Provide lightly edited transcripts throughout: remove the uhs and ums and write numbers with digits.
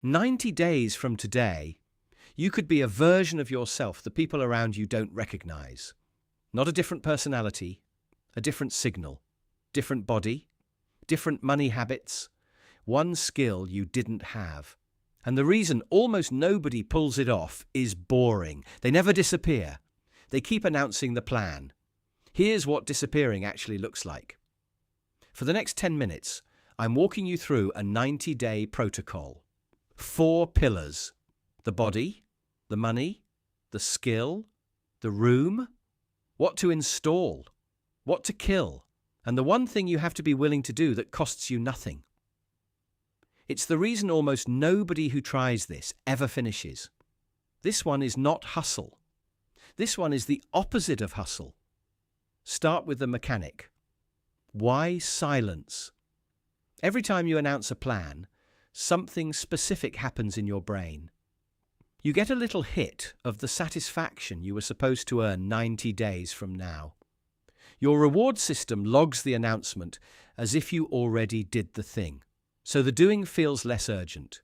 90 days from today, you could be a version of yourself the people around you don't recognize. Not a different personality, a different signal, different body, different money habits, one skill you didn't have. And the reason almost nobody pulls it off is boring. They never disappear. They keep announcing the plan. Here's what disappearing actually looks like. For the next 10 minutes, I'm walking you through a 90-day protocol. 4 pillars: the body, the money, the skill, the room, what to install, what to kill, and the one thing you have to be willing to do that costs you nothing. It's the reason almost nobody who tries this ever finishes. This one is not hustle. This one is the opposite of hustle. Start with the mechanic. Why silence? Every time you announce a plan, something specific happens in your brain. You get a little hit of the satisfaction you were supposed to earn 90 days from now. Your reward system logs the announcement as if you already did the thing, so the doing feels less urgent.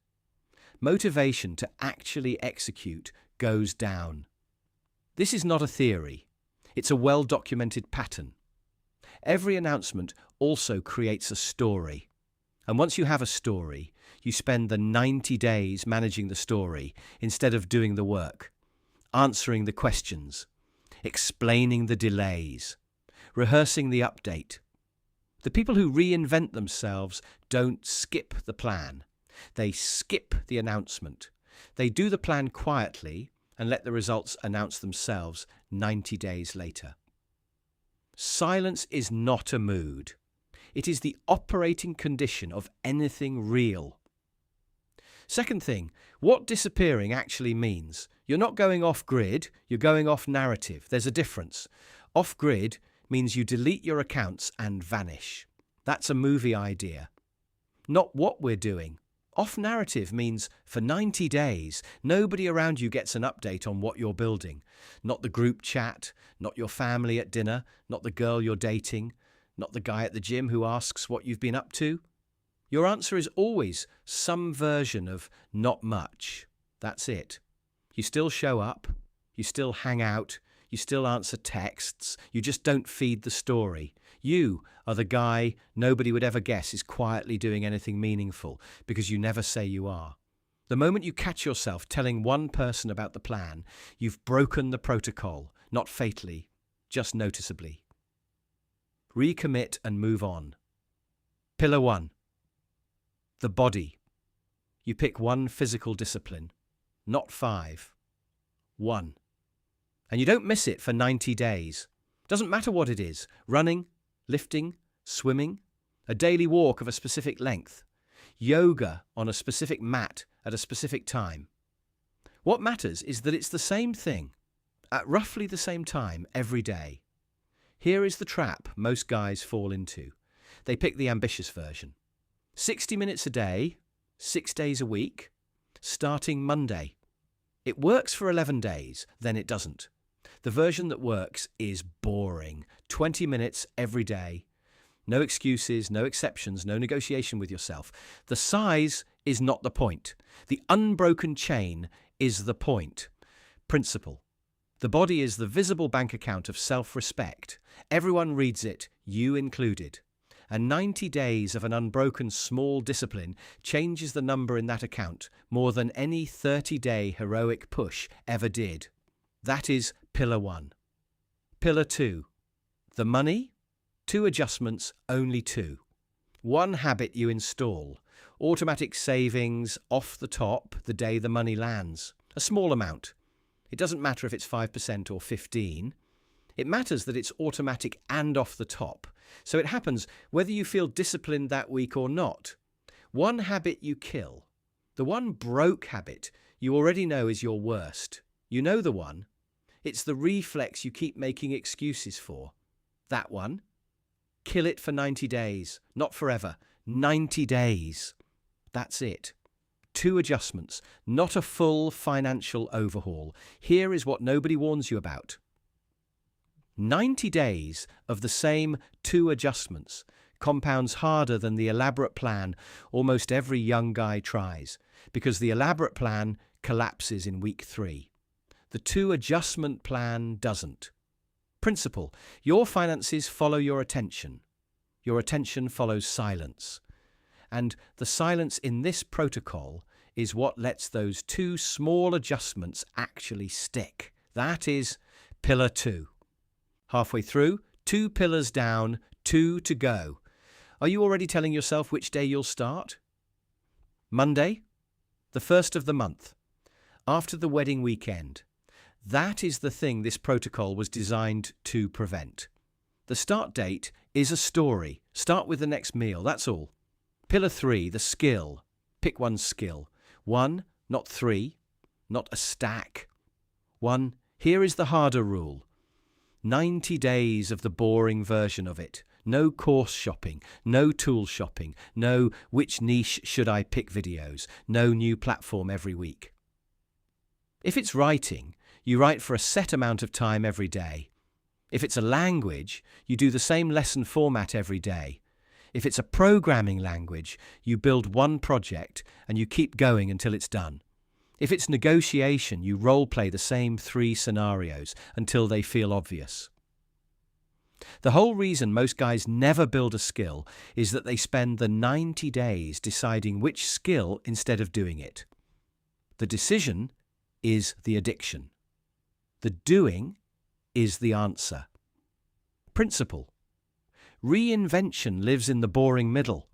Motivation to actually execute goes down. This is not a theory. It's a well-documented pattern. Every announcement also creates a story. And once you have a story, you spend the 90 days managing the story instead of doing the work, answering the questions, explaining the delays, rehearsing the update. The people who reinvent themselves don't skip the plan. They skip the announcement. They do the plan quietly and let the results announce themselves 90 days later. Silence is not a mood. It is the operating condition of anything real. Second thing, what disappearing actually means. You're not going off-grid, you're going off-narrative. There's a difference. Off-grid means you delete your accounts and vanish. That's a movie idea. Not what we're doing. Off-narrative means for 90 days, nobody around you gets an update on what you're building. Not the group chat, not your family at dinner, not the girl you're dating, not the guy at the gym who asks what you've been up to. Your answer is always some version of not much. That's it. You still show up, you still hang out, you still answer texts, you just don't feed the story. You are the guy nobody would ever guess is quietly doing anything meaningful because you never say you are. The moment you catch yourself telling one person about the plan, you've broken the protocol, not fatally, just noticeably. Recommit and move on. Pillar 1. The body. You pick one physical discipline, not 5. 1. And you don't miss it for 90 days. Doesn't matter what it is: running, lifting, swimming, a daily walk of a specific length, yoga on a specific mat at a specific time. What matters is that it's the same thing, at roughly the same time every day. Here is the trap most guys fall into. They pick the ambitious version. 60 minutes a day, 6 days a week, starting Monday. It works for 11 days, then it doesn't. The version that works is boring. 20 minutes every day. No excuses, no exceptions, no negotiation with yourself. The size is not the point. The unbroken chain is the point. Principle. The body is the visible bank account of self-respect. Everyone reads it, you included. And 90 days of an unbroken small discipline changes the number in that account more than any 30-day heroic push ever did. That is Pillar 1. Pillar 2. The money? 2 adjustments, only 2. 1 habit you install. Automatic savings off the top the day the money lands. A small amount. It doesn't matter if it's 5% or 15%. It matters that it's automatic and off the top. So it happens whether you feel disciplined that week or not. 1 habit you kill. The one broke habit you already know is your worst. You know the one. It's the reflex you keep making excuses for. That one. Kill it for 90 days. Not forever. 90 days. That's it. 2 adjustments, not a full financial overhaul. Here is what nobody warns you about. 90 days of the same 2 adjustments compounds harder than the elaborate plan almost every young guy tries, because the elaborate plan collapses in week 3. The 2-adjustment plan doesn't. Principle: your finances follow your attention. Your attention follows silence. And the silence in this protocol is what lets those 2 small adjustments actually stick. That is pillar 2. Halfway through, 2 pillars down, 2 to go. Are you already telling yourself which day you'll start? Monday, the 1st of the month, after the wedding weekend. That is the thing this protocol was designed to prevent. The start date is a story. Start with the next meal, that's all. Pillar 3, the skill. Pick one skill. 1, not 3, not a stack. 1, here is the harder rule. 90 days of the boring version of it. No course shopping, no tool shopping, no which niche should I pick videos, no new platform every week. If it's writing, you write for a set amount of time every day. If it's a language, you do the same lesson format every day. If it's a programming language, you build one project and you keep going until it's done. If it's negotiation, you role-play the same 3 scenarios until they feel obvious. The whole reason most guys never build a skill is that they spend the 90 days deciding which skill instead of doing it. The decision is the addiction. The doing is the answer. Principle: reinvention lives in the boring middle,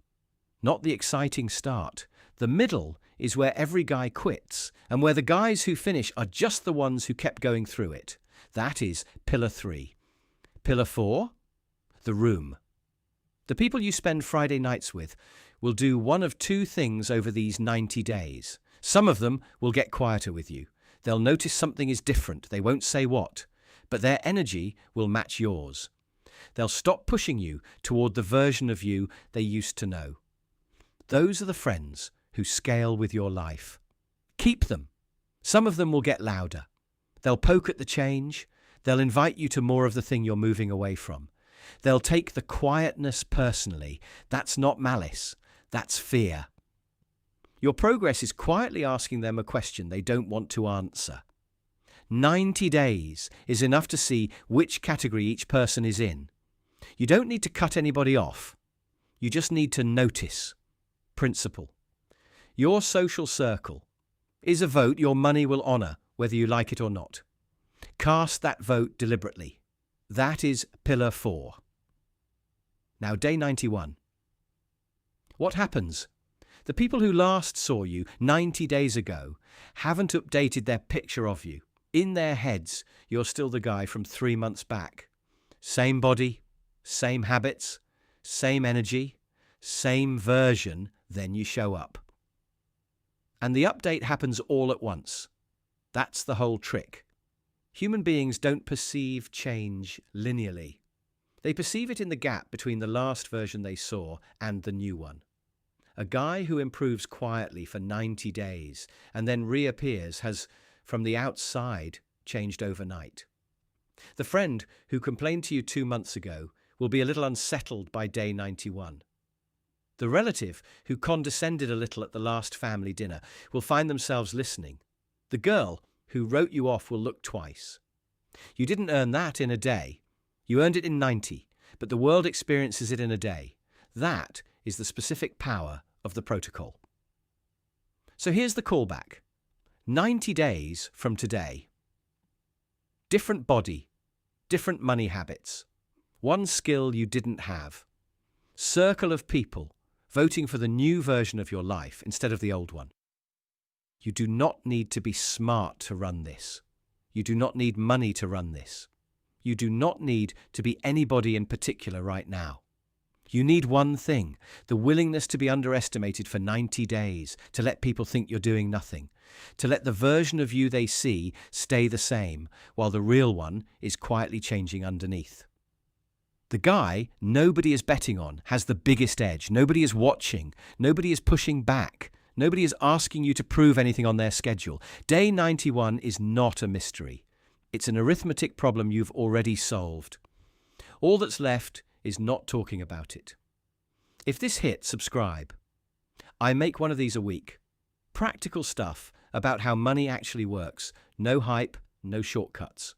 not the exciting start. The middle is where every guy quits, and where the guys who finish are just the ones who kept going through it. That is pillar 3. Pillar 4, the room. The people you spend Friday nights with will do one of 2 things over these 90 days. Some of them will get quieter with you. They'll notice something is different. They won't say what, but their energy will match yours. They'll stop pushing you toward the version of you they used to know. Those are the friends who scale with your life. Keep them. Some of them will get louder. They'll poke at the change. They'll invite you to more of the thing you're moving away from. They'll take the quietness personally. That's not malice. That's fear. Your progress is quietly asking them a question they don't want to answer. 90 days is enough to see which category each person is in. You don't need to cut anybody off. You just need to notice. Principle: your social circle is a vote your money will honour, whether you like it or not. Cast that vote deliberately. That is pillar 4. Now, day 91. What happens? The people who last saw you 90 days ago haven't updated their picture of you. In their heads, you're still the guy from 3 months back. Same body, same habits, same energy, same version, then you show up. And the update happens all at once. That's the whole trick. Human beings don't perceive change linearly. They perceive it in the gap between the last version they saw and the new one. A guy who improves quietly for 90 days and then reappears has, from the outside, changed overnight. The friend who complained to you 2 months ago will be a little unsettled by day 91. The relative who condescended a little at the last family dinner will find themselves listening. The girl who wrote you off will look twice. You didn't earn that in a day. You earned it in 90, but the world experiences it in a day. That is the specific power of the protocol. So here's the callback. 90 days from today. Different body, different money habits. One skill you didn't have. Circle of people voting for the new version of your life instead of the old one. You do not need to be smart to run this. You do not need money to run this. You do not need to be anybody in particular right now. You need one thing, the willingness to be underestimated for 90 days, to let people think you're doing nothing, to let the version of you they see stay the same, while the real one is quietly changing underneath. The guy nobody is betting on has the biggest edge. Nobody is watching. Nobody is pushing back. Nobody is asking you to prove anything on their schedule. Day 91 is not a mystery. It's an arithmetic problem you've already solved. All that's left is not talking about it. If this hit, subscribe. I make one of these a week. Practical stuff about how money actually works. No hype, no shortcuts.